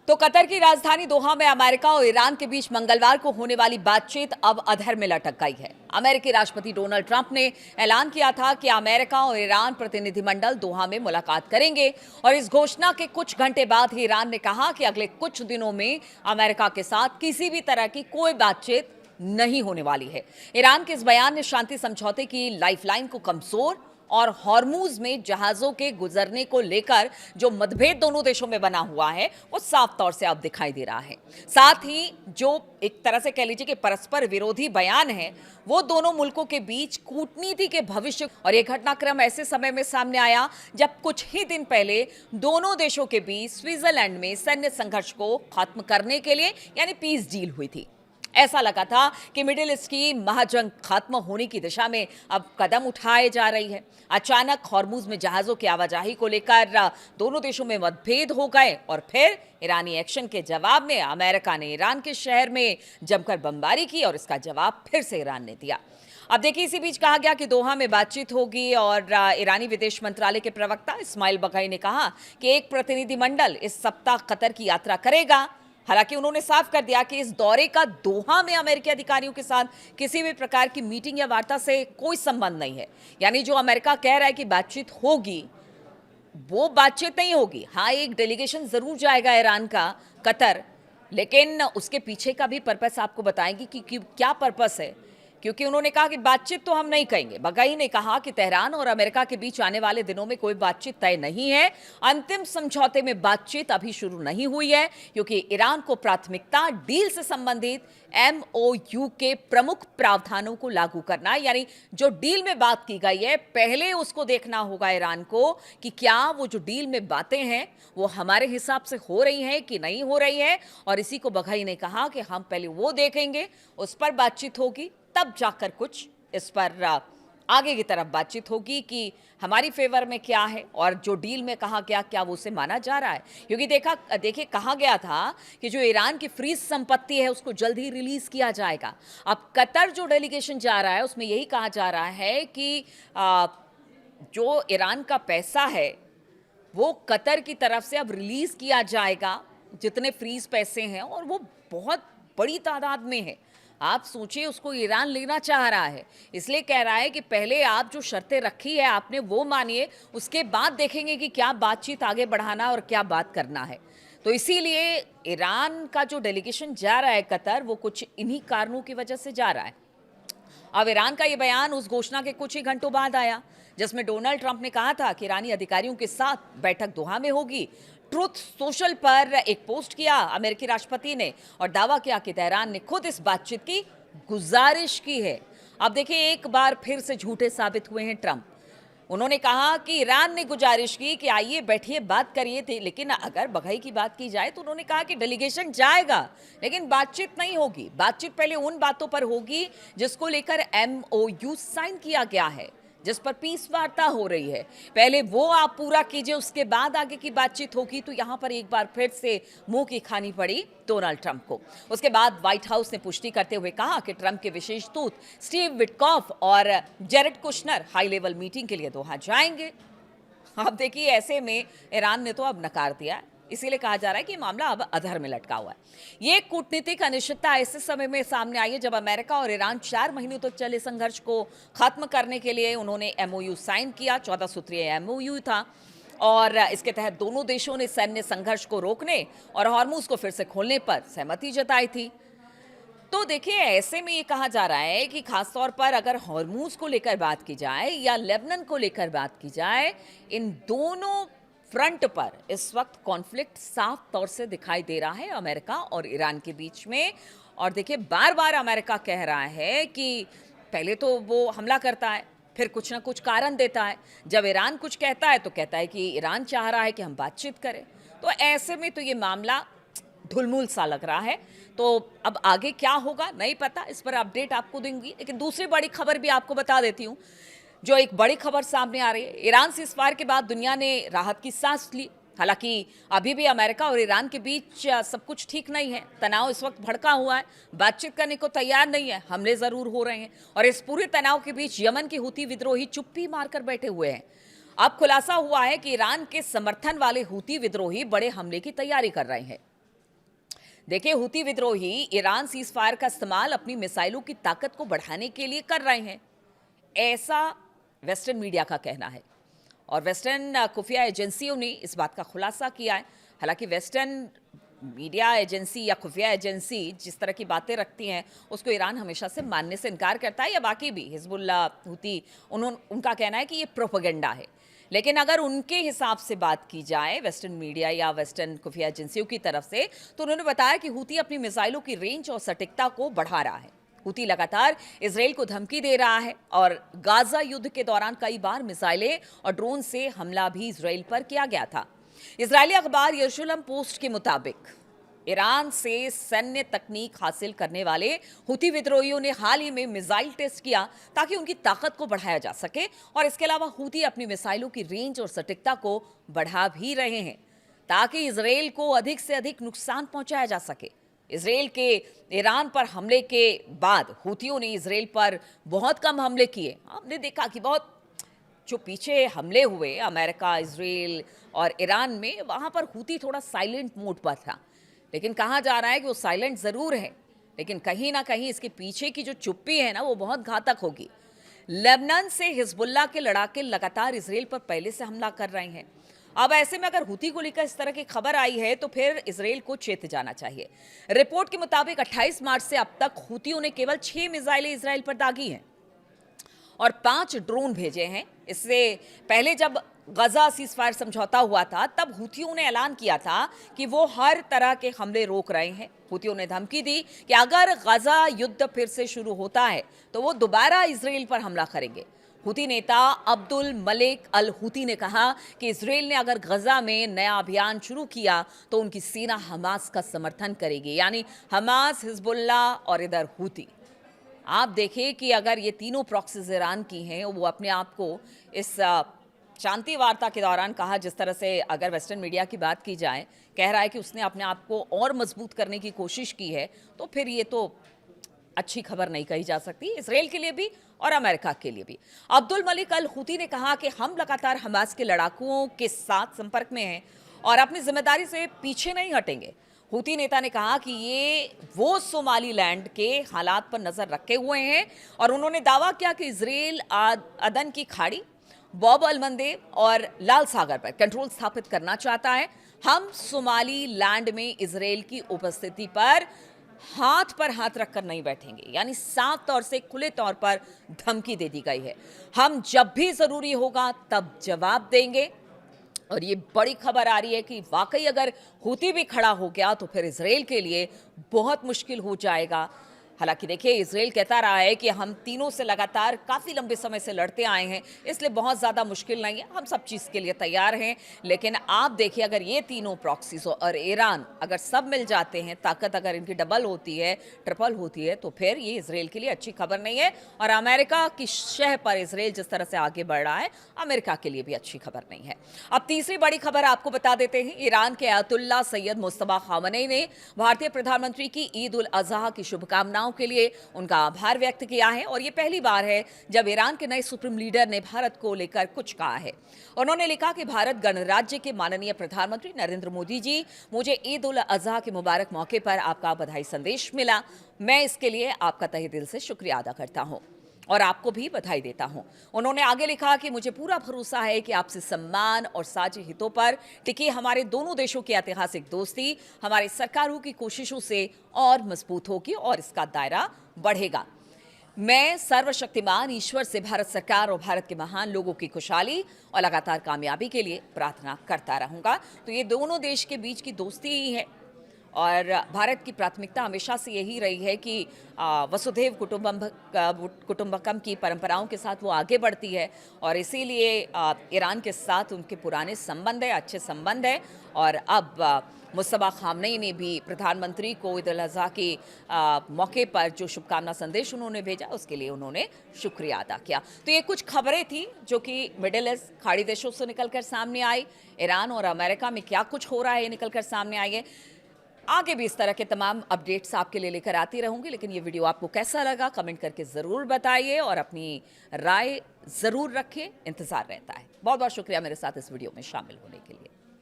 तो कतर की राजधानी दोहा में अमेरिका और ईरान के बीच मंगलवार को होने वाली बातचीत अब अधर में लटक गई है। अमेरिकी राष्ट्रपति डोनाल्ड ट्रंप ने ऐलान किया था कि अमेरिका और ईरान प्रतिनिधिमंडल दोहा में मुलाकात करेंगे और इस घोषणा के कुछ घंटे बाद ही ईरान ने कहा कि अगले कुछ दिनों में अमेरिका के साथ किसी भी तरह की कोई बातचीत नहीं होने वाली है। ईरान के इस बयान ने शांति समझौते की लाइफलाइन को कमजोर और हॉर्मूज में जहाजों के गुजरने को लेकर जो मतभेद दोनों देशों में बना हुआ है वो साफ तौर से अब दिखाई दे रहा है। साथ ही जो एक तरह से कह लीजिए कि परस्पर विरोधी बयान है वो दोनों मुल्कों के बीच कूटनीति के भविष्य, और यह घटनाक्रम ऐसे समय में सामने आया जब कुछ ही दिन पहले दोनों देशों के बीच स्विट्जरलैंड में सैन्य संघर्ष को खत्म करने के लिए यानी पीस डील हुई थी। ऐसा लगा था कि मिडिल ईस्ट की महाजंग खत्म होने की दिशा में अब कदम उठाए जा रही है। अचानक हॉर्मुज में जहाजों की आवाजाही को लेकर दोनों देशों में मतभेद हो गए और फिर ईरानी एक्शन के जवाब में अमेरिका ने ईरान के शहर में जमकर बमबारी की और इसका जवाब फिर से ईरान ने दिया। अब देखिए, इसी बीच कहा गया कि दोहा में बातचीत होगी और ईरानी विदेश मंत्रालय के प्रवक्ता इस्माइल बघई ने कहा कि एक प्रतिनिधिमंडल इस सप्ताह कतर की यात्रा करेगा। हालांकि उन्होंने साफ कर दिया कि इस दौरे का दोहा में अमेरिकी अधिकारियों के साथ किसी भी प्रकार की मीटिंग या वार्ता से कोई संबंध नहीं है। यानी जो अमेरिका कह रहा है कि बातचीत होगी वो बातचीत नहीं होगी। हाँ, एक डेलीगेशन जरूर जाएगा ईरान का कतर, लेकिन उसके पीछे का भी पर्पस आपको बताएंगे कि क्या पर्पस है, क्योंकि उन्होंने कहा कि बातचीत तो हम नहीं कहेंगे। बघई ने कहा कि तेहरान और अमेरिका के बीच आने वाले दिनों में कोई बातचीत तय नहीं है। अंतिम समझौते में बातचीत अभी शुरू नहीं हुई है क्योंकि ईरान को प्राथमिकता डील से संबंधित MOU के प्रमुख प्रावधानों को लागू करना है। यानी जो डील में बात की गई है पहले उसको देखना होगा ईरान को कि क्या वो जो डील में बातें हैं वो हमारे हिसाब से हो रही हैं कि नहीं हो रही है। और इसी को बघई ने कहा कि हम पहले वो देखेंगे, उस पर बातचीत होगी, तब जाकर कुछ इस पर आगे की तरफ बातचीत होगी कि हमारी फेवर में क्या है और जो डील में कहा गया क्या वो उसे माना जा रहा है। क्योंकि देखिए कहा गया था कि जो ईरान की फ्रीज संपत्ति है उसको जल्द ही रिलीज किया जाएगा। अब कतर जो डेलीगेशन जा रहा है उसमें यही कहा जा रहा है कि जो ईरान का पैसा है वो कतर की तरफ से अब रिलीज किया जाएगा, जितने फ्रीज पैसे हैं, और वो बहुत बड़ी तादाद में है। आप सोचिए, उसको ईरान लेना चाह रहा है, इसलिए कह रहा है कि पहले आप जो शर्तें रखी है आपने वो मानिए, उसके बाद देखेंगे कि क्या बातचीत आगे बढ़ाना और क्या बात करना है। तो इसीलिए ईरान का जो डेलीगेशन जा रहा है कतर, वो कुछ इन्हीं कारणों की वजह से जा रहा है। अब ईरान का ये बयान उस घोषणा के कुछ ही घंटों बाद आया जिसमें डोनाल्ड ट्रंप ने कहा था कि ईरानी अधिकारियों के साथ बैठक दोहा में होगी। ट्रुथ सोशल पर एक पोस्ट किया अमेरिकी राष्ट्रपति ने और दावा किया कि तेहरान ने खुद इस बातचीत की गुजारिश की है। अब देखिए, एक बार फिर से झूठे साबित हुए हैं ट्रंप। उन्होंने कहा कि ईरान ने गुजारिश की कि आइए बैठिए बात करिए थे, लेकिन अगर बघई की बात की जाए तो उन्होंने कहा कि डेलीगेशन जाएगा लेकिन बातचीत नहीं होगी। बातचीत पहले उन बातों पर होगी जिसको लेकर MOU साइन किया गया है, जिस पर पीस वार्ता हो रही है। पहले वो आप पूरा कीजिए, उसके बाद आगे की बातचीत होगी। तो यहां पर एक बार फिर से मुंह की खानी पड़ी डोनाल्ड ट्रंप को। उसके बाद व्हाइट हाउस ने पुष्टि करते हुए कहा कि ट्रंप के विशेष दूत स्टीव विटकॉफ और Jared Kushner high level meeting के लिए दोहा जाएंगे। अब देखिए, ऐसे में ईरान ने तो अब नकार दिया, इसीलिए कहा जा रहा है कि मामला अब अधर में लटका हुआ है। ये कूटनीतिक अनिश्चितता ऐसे समय में सामने आई है जब अमेरिका और ईरान 4 महीनों तक चले संघर्ष को खत्म करने के लिए उन्होंने MOU साइन किया। 14 सूत्रीय MOU था और इसके तहत दोनों देशों ने सैन्य संघर्ष को रोकने और हॉर्मुज को फिर से खोलने पर सहमति जताई थी। तो देखिए, ऐसे में ये कहा जा रहा है कि खासतौर पर अगर हॉर्मुज को लेकर बात की जाए या लेबनान को लेकर बात की जाए, इन दोनों फ्रंट पर इस वक्त कॉन्फ्लिक्ट साफ तौर से दिखाई दे रहा है अमेरिका और ईरान के बीच में। और देखिए, बार बार अमेरिका कह रहा है कि पहले तो वो हमला करता है, फिर कुछ ना कुछ कारण देता है। जब ईरान कुछ कहता है तो कहता है कि ईरान चाह रहा है कि हम बातचीत करें। तो ऐसे में तो ये मामला ढुलमुल सा लग रहा है। तो अब आगे क्या होगा नहीं पता, इस पर अपडेट आपको दूंगी। लेकिन दूसरी बड़ी खबर भी आपको बता देती हूँ। जो एक बड़ी खबर सामने आ रही है, ईरान सीज़फायर के बाद दुनिया ने राहत की सांस ली। हालांकि अभी भी अमेरिका और ईरान के बीच सब कुछ ठीक नहीं है। तनाव इस वक्त भड़का हुआ है, बातचीत करने को तैयार नहीं है, हमले जरूर हो रहे हैं। और इस पूरे तनाव के बीच यमन के हूती विद्रोही चुप्पी मारकर बैठे हुए हैं। अब खुलासा हुआ है कि ईरान के समर्थन वाले हूती विद्रोही बड़े हमले की तैयारी कर रहे हैं। देखिए, हुती विद्रोही ईरान सीज फायर का इस्तेमाल अपनी मिसाइलों की ताकत को बढ़ाने के लिए कर रहे हैं, ऐसा वेस्टर्न मीडिया का कहना है। और वेस्टर्न खुफिया एजेंसियों ने इस बात का खुलासा किया है। हालांकि वेस्टर्न मीडिया एजेंसी या खुफिया एजेंसी जिस तरह की बातें रखती हैं, उसको ईरान हमेशा से मानने से इनकार करता है, या बाकी भी हिजबुल्ला, हुती, उनका कहना है कि ये प्रोपेगेंडा है। लेकिन अगर उनके हिसाब से बात की जाए वेस्टर्न मीडिया या वेस्टर्न खुफिया एजेंसियों की तरफ से, तो उन्होंने बताया कि हुती अपनी मिसाइलों की रेंज और सटीकता को बढ़ा रहा है। हुती लगातार इसराइल को धमकी दे रहा है और गाजा युद्ध के दौरान कई बार मिसाइलें और ड्रोन से हमला भी इसराइल पर किया गया था। इजरायली अखबार यरूशलेम पोस्ट के मुताबिक ईरान से सैन्य तकनीक हासिल करने वाले हुती विद्रोहियों ने हाल ही में मिसाइल टेस्ट किया ताकि उनकी ताकत को बढ़ाया जा सके, और इसके अलावा हुती अपनी मिसाइलों की रेंज और सटीकता को बढ़ा भी रहे हैं ताकि इसराइल को अधिक से अधिक नुकसान पहुंचाया जा सके। इसराइल के ईरान पर हमले के बाद हुतियों ने इसराइल पर बहुत कम हमले किए। हमने देखा कि बहुत जो पीछे हमले हुए अमेरिका, इसराइल और ईरान में, वहां पर हुती थोड़ा साइलेंट मोड पर था। लेकिन कहा जा रहा है कि वो साइलेंट जरूर है, लेकिन कहीं ना कहीं इसके पीछे की जो चुप्पी है ना, वो बहुत घातक होगी। लेबनान से हिजबुल्ला के लड़ाके लगातार इसराइल पर पहले से हमला कर रहे हैं। अब ऐसे में अगर हुती को लेकर इस तरह की खबर आई है तो फिर इसराइल को चेत जाना चाहिए। रिपोर्ट के मुताबिक 28 मार्च से अब तक हुतियों ने केवल 6 मिसाइलें इसराइल पर दागी हैं और 5 ड्रोन भेजे हैं। इससे पहले जब गजा सीजफायर समझौता हुआ था, तब हुतियों ने ऐलान किया था कि वो हर तरह के हमले रोक रहे हैं। हुतियों ने धमकी दी कि अगर गजा युद्ध फिर से शुरू होता है तो वो दोबारा इसराइल पर हमला करेंगे। हुती नेता अब्दुल मलिक अल हुती ने कहा कि इसराइल ने अगर गजा में नया अभियान शुरू किया तो उनकी सेना हमास का समर्थन करेगी, यानी हमास, हिजबुल्ला और इधर हुती। आप देखिए कि अगर ये तीनों प्रॉक्सीज ईरान की हैं, वो अपने आप को इस शांति वार्ता के दौरान कहा, जिस तरह से अगर वेस्टर्न मीडिया की बात की जाए, कह रहा है कि उसने अपने आप को और मजबूत करने की कोशिश की है, तो फिर ये तो अच्छी खबर नहीं कही जा सकती इसराइल के लिए भी और अमेरिका के लिए भी। अब्दुल मलिक अल हुती ने कहा कि हम लगातार हमास के लड़ाकुओं के साथ संपर्क में हैं और अपनी जिम्मेदारी से पीछे नहीं हटेंगे। हुती नेता ने कहा कि ये वो सोमालीलैंड के हालात पर नजर रखे हुए हैं और उन्होंने दावा किया कि इसराइल अदन की खाड़ी, बॉब अलमंदेब और लाल सागर पर कंट्रोल स्थापित करना चाहता है। हम सोमालीलैंड में इसराइल की उपस्थिति पर हाथ रखकर नहीं बैठेंगे, यानी साफ तौर से खुले तौर पर धमकी दे दी गई है। हम जब भी जरूरी होगा तब जवाब देंगे। और ये बड़ी खबर आ रही है कि वाकई अगर हुती भी खड़ा हो गया तो फिर इसराइल के लिए बहुत मुश्किल हो जाएगा। हालांकि देखिए, इसराइल कहता रहा है कि हम तीनों से लगातार काफ़ी लंबे समय से लड़ते आए हैं, इसलिए बहुत ज़्यादा मुश्किल नहीं है, हम सब चीज़ के लिए तैयार हैं। लेकिन आप देखिए, अगर ये तीनों प्रॉक्सीज और ईरान अगर सब मिल जाते हैं, ताकत अगर इनकी डबल होती है, ट्रिपल होती है, तो फिर ये इसराइल के लिए अच्छी खबर नहीं है। और अमेरिका की शह पर इसराइल जिस तरह से आगे बढ़ रहा है, अमेरिका के लिए भी अच्छी खबर नहीं है। अब तीसरी बड़ी खबर आपको बता देते हैं। ईरान के अयतुल्ला सैयद मुस्तफा खामनेई ने भारतीय प्रधानमंत्री की ईद उल अजहा की शुभकामनाओं के लिए उनका आभार व्यक्त किया है और ये पहली बार है जब ईरान के नए सुप्रीम लीडर ने भारत को लेकर कुछ कहा है। उन्होंने लिखा कि भारत गणराज्य के माननीय प्रधानमंत्री नरेंद्र मोदी जी, मुझे ईद उल अजहा के मुबारक मौके पर आपका बधाई संदेश मिला। मैं इसके लिए आपका तहे दिल से शुक्रिया अदा करता हूं और आपको भी बधाई देता हूं। उन्होंने आगे लिखा कि मुझे पूरा भरोसा है कि आपसे सम्मान और साझे हितों पर टिकी हमारे दोनों देशों की ऐतिहासिक दोस्ती हमारी सरकारों की कोशिशों से और मजबूत होगी और इसका दायरा बढ़ेगा। मैं सर्वशक्तिमान ईश्वर से भारत सरकार और भारत के महान लोगों की खुशहाली और लगातार कामयाबी के लिए प्रार्थना करता रहूंगा। तो ये दोनों देश के बीच की दोस्ती ही है और भारत की प्राथमिकता हमेशा से यही रही है कि वसुधैव कुटुंबकम की परंपराओं के साथ वो आगे बढ़ती है और इसीलिए ईरान के साथ उनके पुराने संबंध है, अच्छे संबंध है। और अब मुस्तफा खामनेई ने भी प्रधानमंत्री को ईद उल अज़हा के मौके पर जो शुभकामना संदेश उन्होंने भेजा, उसके लिए उन्होंने शुक्रिया अदा किया। तो ये कुछ खबरें थी जो कि मिडिल ईस्ट, खाड़ी देशों से निकलकर सामने आई। ईरान और अमेरिका में क्या कुछ हो रहा है, ये निकलकर सामने आई है। आगे भी इस तरह के तमाम अपडेट्स आपके लिए लेकर आती रहूंगी। लेकिन ये वीडियो आपको कैसा लगा कमेंट करके ज़रूर बताइए और अपनी राय ज़रूर रखें। इंतज़ार रहता है। बहुत बहुत शुक्रिया मेरे साथ इस वीडियो में शामिल होने के लिए।